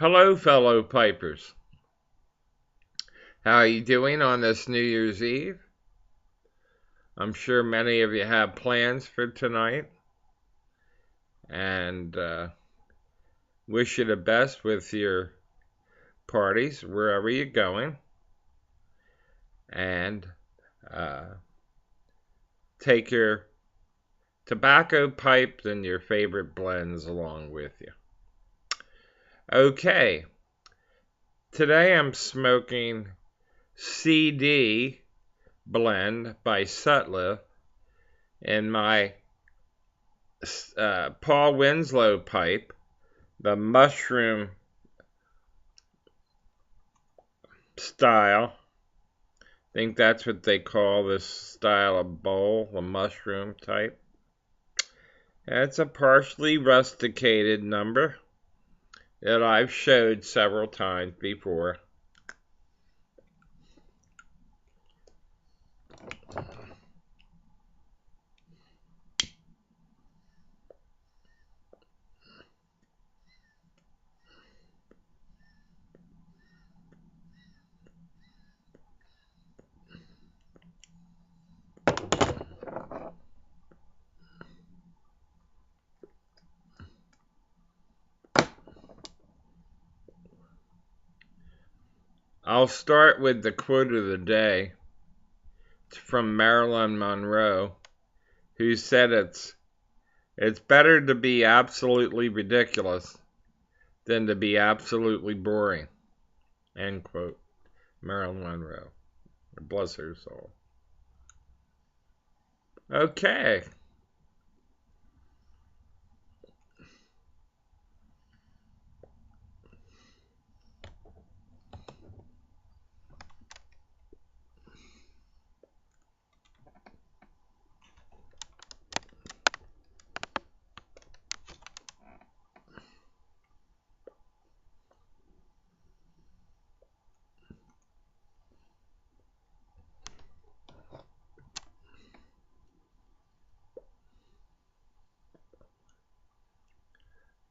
Hello, fellow pipers. How are you doing on this New Year's Eve? I'm sure many of you have plans for tonight, and wish you the best with your parties wherever you're going, and uh, take your tobacco pipes and your favorite blends along with you. Okay, today I'm smoking CD blend by Sutliff in my Paul Winslow pipe, the mushroom style. I think that's what they call this style of bowl, the mushroom type. It's a partially rusticated number that I've showed several times before. I'll start with the quote of the day. It's from Marilyn Monroe, who said it's better to be absolutely ridiculous than to be absolutely boring. End quote. Marilyn Monroe. Bless her soul. Okay.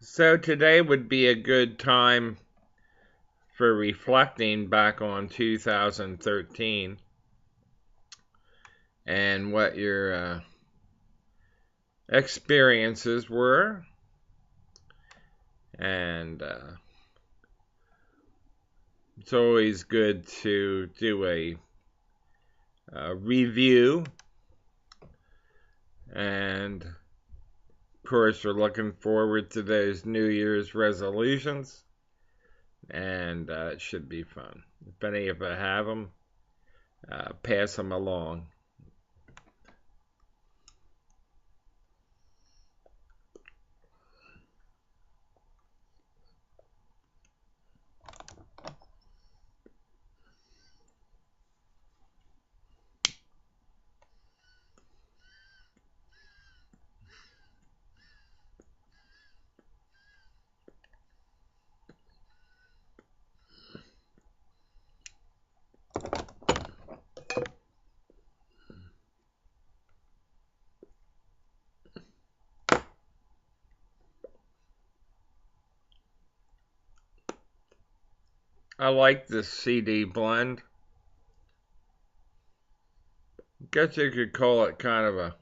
So today would be a good time for reflecting back on 2013 and what your experiences were. And it's always good to do a review. And of course, we're looking forward to those New Year's resolutions. And it should be fun. If any of you have them, pass them along. I like this CD blend. Guess you could call it kind of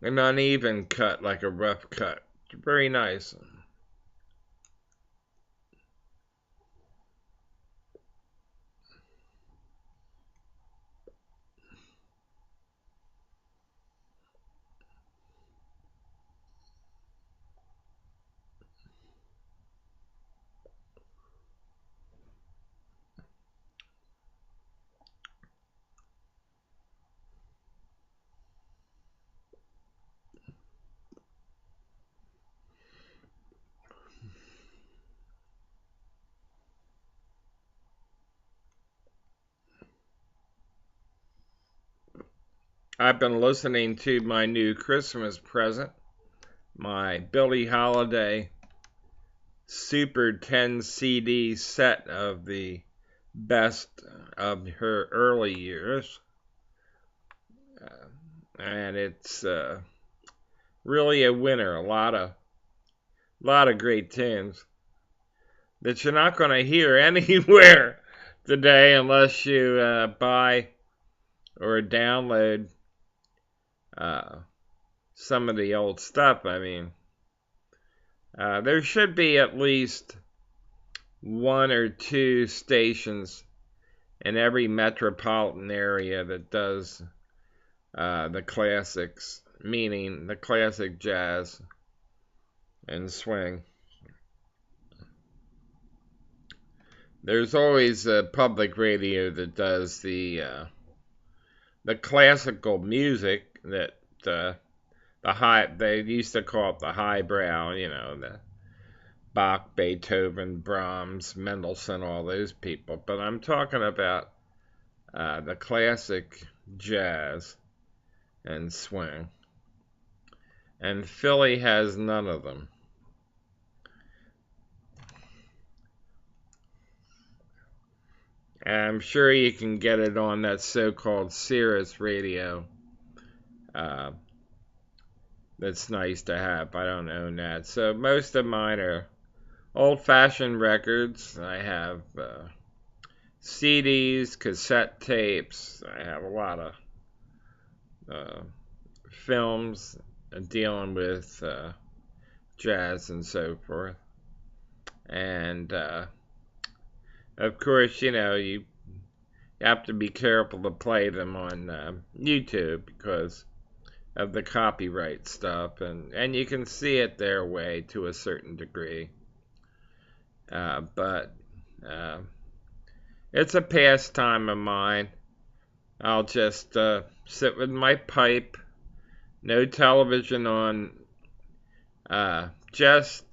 an uneven cut, like a rough cut. It's very nice. I've been listening to my new Christmas present, my Billie Holiday Super 10 CD set of the best of her early years. And it's really a winner. A lot of great tunes that you're not going to hear anywhere today unless you buy or download some of the old stuff. I mean, there should be at least one or two stations in every metropolitan area that does the classics, meaning the classic jazz and swing. There's always a public radio that does the classical music that they used to call it the highbrow, the Bach, Beethoven, Brahms, Mendelssohn, all those people. But I'm talking about the classic jazz and swing. And Philly has none of them. And I'm sure you can get it on that so-called Sirius radio. That's nice to have. I don't own that. So most of mine are old-fashioned records. I have CDs, cassette tapes. I have a lot of films dealing with jazz and so forth. And of course, you have to be careful to play them on YouTube because of the copyright stuff, and you can see it their way to a certain degree. But it's a pastime of mine. I'll just sit with my pipe, no television on, just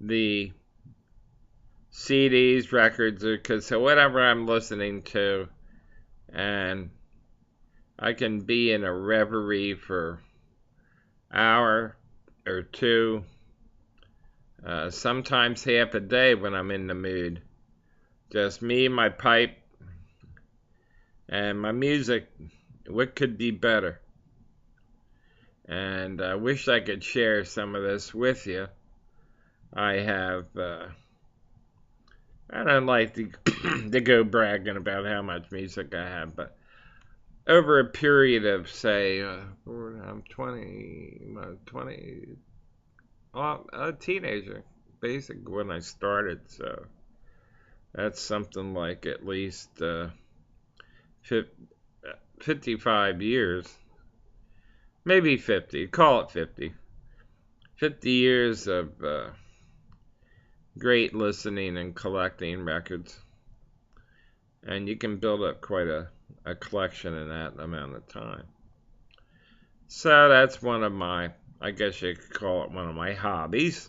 the CDs, records, because whatever I'm listening to, and I can be in a reverie for an hour or two, sometimes half a day when I'm in the mood. Just me, my pipe, and my music. What could be better? And I wish I could share some of this with you. I have, I don't like to go bragging about how much music I have, but over a period of, say, I'm 20, a teenager, basically, when I started, so that's something like at least 55 years, maybe 50, call it 50. 50 years of great listening and collecting records. And you can build up quite a collection in that amount of time. So that's one of my, I guess you could call it one of my hobbies.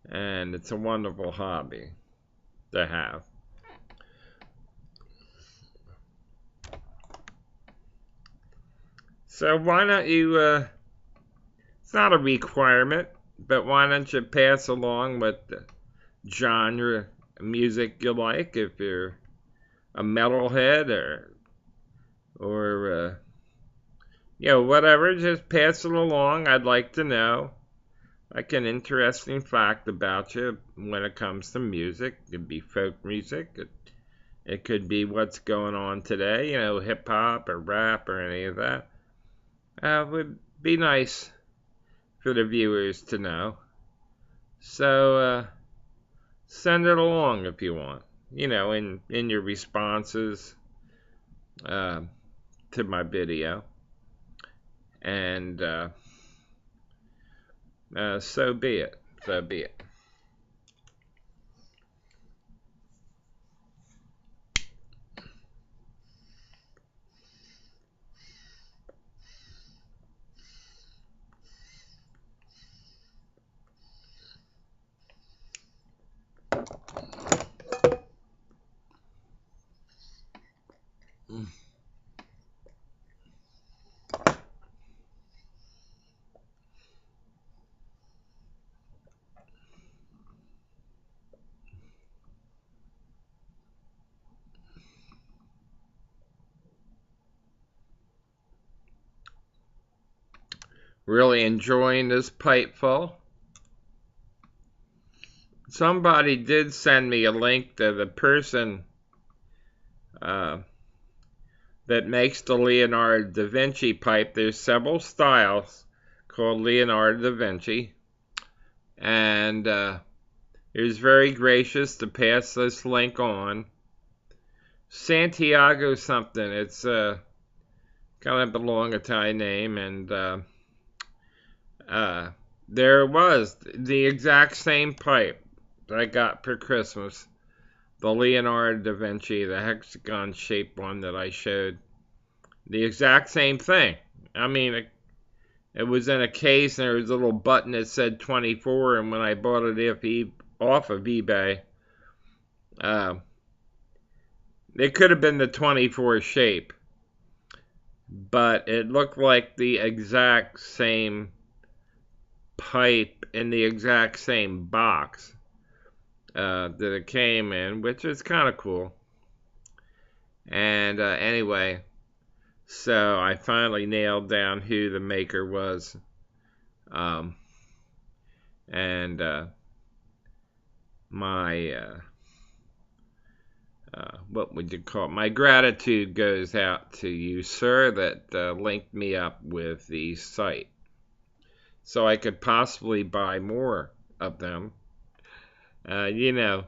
And it's a wonderful hobby to have. So why don't you, it's not a requirement, but why don't you pass along what the genre of music you like, if you're a metalhead or whatever, just pass it along. I'd like to know, like, an interesting fact about you when it comes to music. It could be folk music. It could be what's going on today, hip hop or rap or any of that. Would be nice for the viewers to know. So send it along if you want. In your responses to my video. And so be it. So be it. Really enjoying this pipeful. Somebody did send me a link to the person that makes the Leonardo da Vinci pipe. There's several styles called Leonardo da Vinci, and he was very gracious to pass this link on. Santiago something. It's kind of a long Italian name, and there it was, the exact same pipe that I got for Christmas. The Leonardo da Vinci, the hexagon-shaped one that I showed. The exact same thing. I mean, it was in a case, and there was a little button that said 24, and when I bought it off of eBay, it could have been the 24 shape, but it looked like the exact same pipe in the exact same box that it came in, which is kind of cool. And anyway, so I finally nailed down who the maker was. And my what would you call it? My gratitude goes out to you, sir, that linked me up with the site, so I could possibly buy more of them. You know,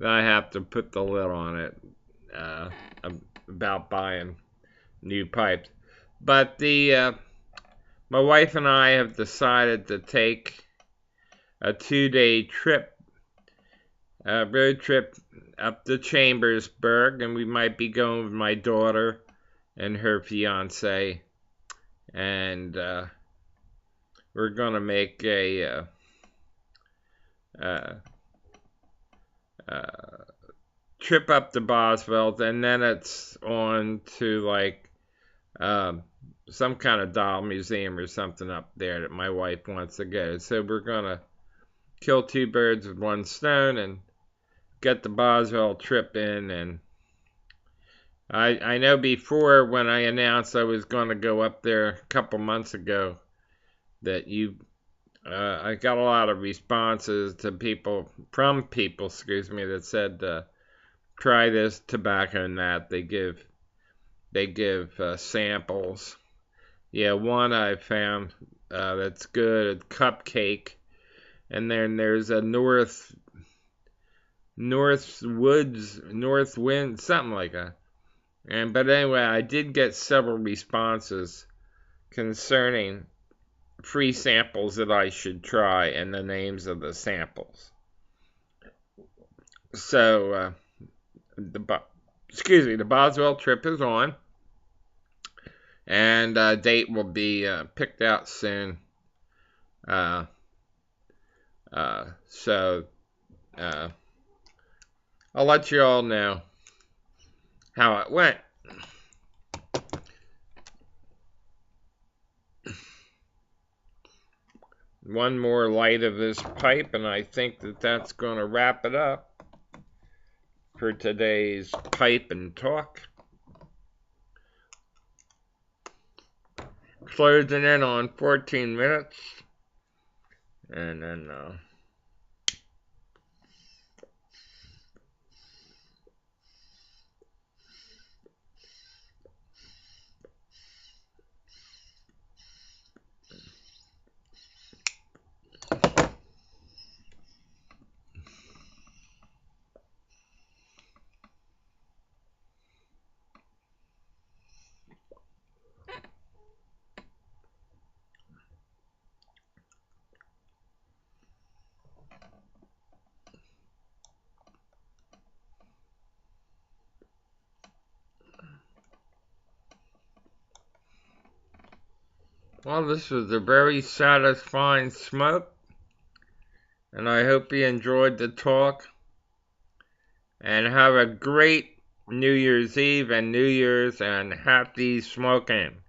I have to put the lid on it about buying new pipes. But my wife and I have decided to take a 2-day trip, road trip up to Chambersburg, and we might be going with my daughter and her fiance, and we're gonna make a trip up to Boswell, and then it's on to like some kind of doll museum or something up there that my wife wants to go. So we're gonna kill two birds with one stone and get the Boswell trip in. And I know before, when I announced I was going to go up there a couple months ago, that I got a lot of responses from people, that said try this tobacco and that. They give samples. Yeah, one I found that's good, a Cupcake, and then there's a North Wind, something like that. But anyway, I did get several responses concerning free samples that I should try and the names of the samples. So the Boswell trip is on, and a date will be picked out soon. So I'll let you all know how it went. One more light of this pipe, and I think that's going to wrap it up for today's Pipe and Talk. Closing in on 14 minutes. And then well, this was a very satisfying smoke, and I hope you enjoyed the talk, and have a great New Year's Eve and New Year's, and happy smoking.